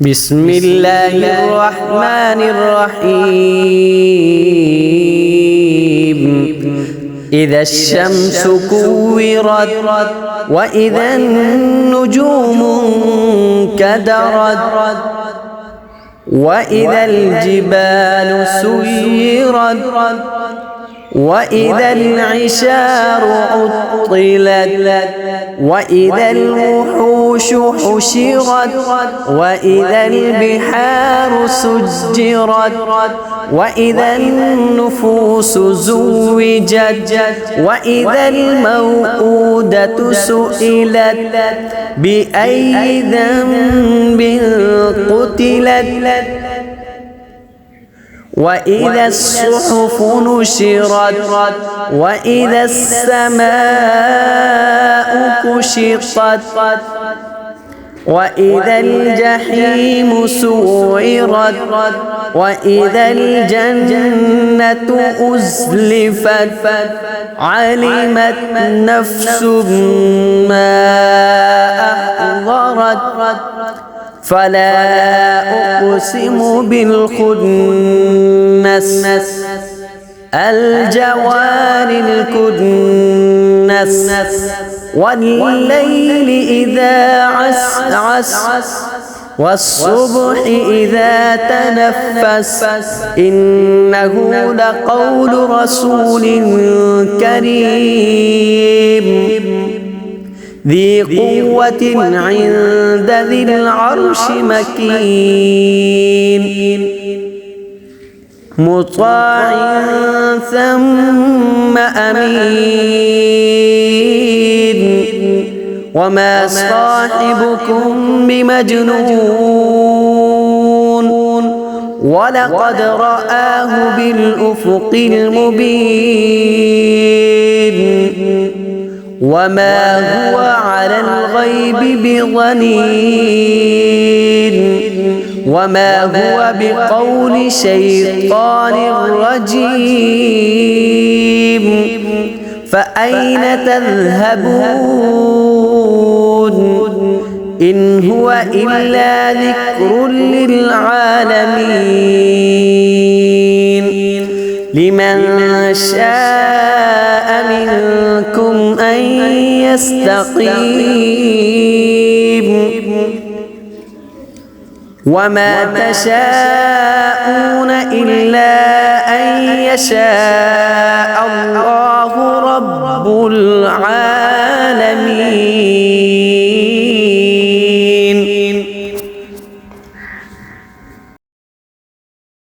بسم الله الرحمن الرحيم. إذا الشمس كورت وإذا النجوم انكدرت وإذا الجبال سيرت وإذا العشار عطلت وإذا الوحوش حشرت وإذا البحار سجرت وإذا النفوس زوجت وإذا الموءودة سئلت بأي ذنب قتلت وإذا الصحف نشرت وإذا السماء كشطت وإذا الجحيم سعرت وإذا الجنة أزلفت علمت نفس ما أحضرت فلا أقسم بالخنس الجوار الكنس والليل إذا عسعس والصبح إذا تنفس إنه لقول رسول كريم ذي قوة عند ذي العرش مكين مطاع ثم أمين وما صاحبكم بمجنون ولقد رآه بالأفق المبين وما هو على الغيب بضنين وما هو بقول شيطان رجيم فأين تذهبون إن هو إلا ذكر للعالمين لمن شاء منكم أن يستقيم وما تشاءون إلا أن يشاء الله رب العالمين.